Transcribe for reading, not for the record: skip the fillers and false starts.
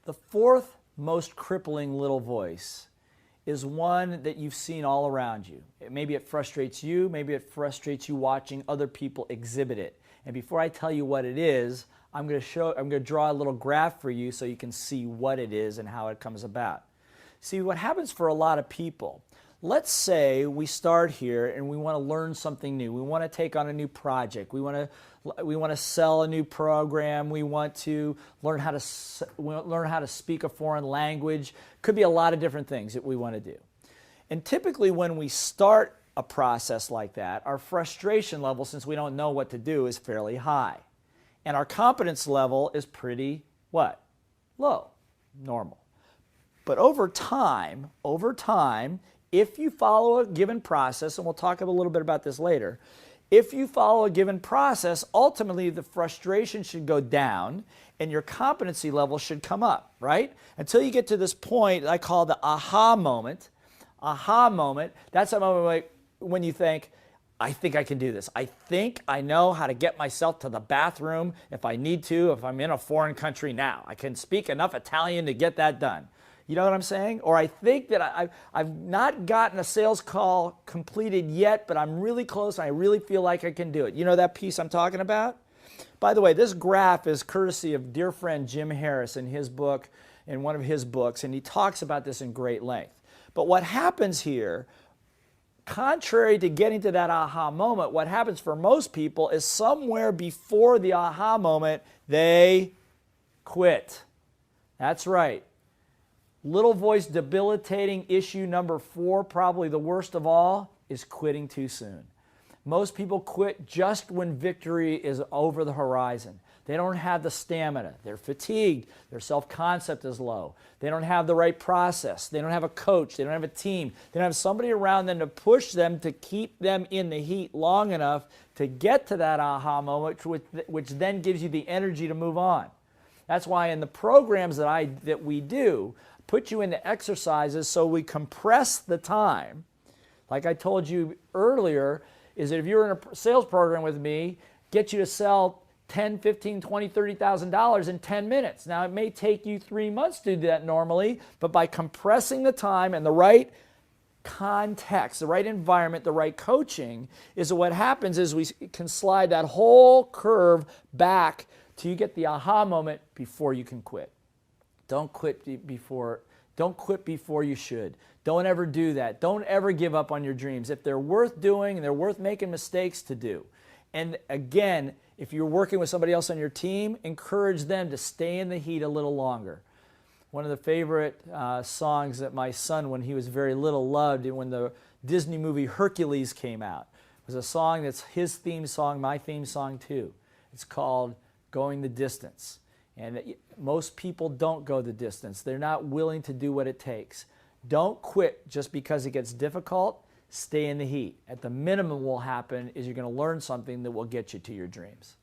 The fourth most crippling little voice is one that you've seen all around you. Maybe it frustrates you, maybe it frustrates you watching other people exhibit it. And before I tell you what it is, I'm going to draw a little graph for you so you can see what it is and how it comes about. See, what happens for a lot of people, let's say we start here and we want to learn something new. We want to take on a new project. We want to sell a new program. We want to learn how to speak a foreign language. Could be a lot of different things that we want to do. And typically when we start a process like that, our frustration level, since we don't know what to do, is fairly high. And our competence level is pretty, what? Low, normal. But over time, if you follow a given process, and we'll talk a little bit about this later, if you follow a given process, ultimately the frustration should go down and your competency level should come up, right? Until you get to this point I call the aha moment. Aha moment, that's a moment when you think, I think I can do this. I think I know how to get myself to the bathroom if I need to, if I'm in a foreign country now. I can speak enough Italian to get that done. You know what I'm saying? Or I think that I've not gotten a sales call completed yet, but I'm really close and I really feel like I can do it. You know that piece I'm talking about? By the way, this graph is courtesy of dear friend Jim Harris in one of his books, and he talks about this in great length. But what happens here, contrary to getting to that aha moment, what happens for most people is somewhere before the aha moment, they quit. That's right. Little voice debilitating issue number 4, probably the worst of all, is quitting too soon. Most people quit just when victory is over the horizon. They don't have the stamina. They're fatigued. Their self-concept is low. They don't have the right process. They don't have a coach. They don't have a team. They don't have somebody around them to push them to keep them in the heat long enough to get to that aha moment, which then gives you the energy to move on. That's why in the programs that we do, put you into exercises so we compress the time. Like I told you earlier, is that if you're in a sales program with me, get you to sell $10, $15, $20, $30,000 in 10 minutes. Now, it may take you 3 months to do that normally, but by compressing the time and the right context, the right environment, the right coaching, is what happens is we can slide that whole curve back till you get the aha moment before you can quit. Don't quit before you should. Don't ever do that. Don't ever give up on your dreams. If they're worth doing and they're worth making mistakes, to do. And again, if you're working with somebody else on your team, encourage them to stay in the heat a little longer. One of the favorite songs that my son, when he was very little, loved, and when the Disney movie Hercules came out, was a song that's his theme song, my theme song too. It's called Going the Distance. And most people don't go the distance. They're not willing to do what it takes. Don't quit just because it gets difficult. Stay in the heat. At the minimum, what will happen is you're going to learn something that will get you to your dreams.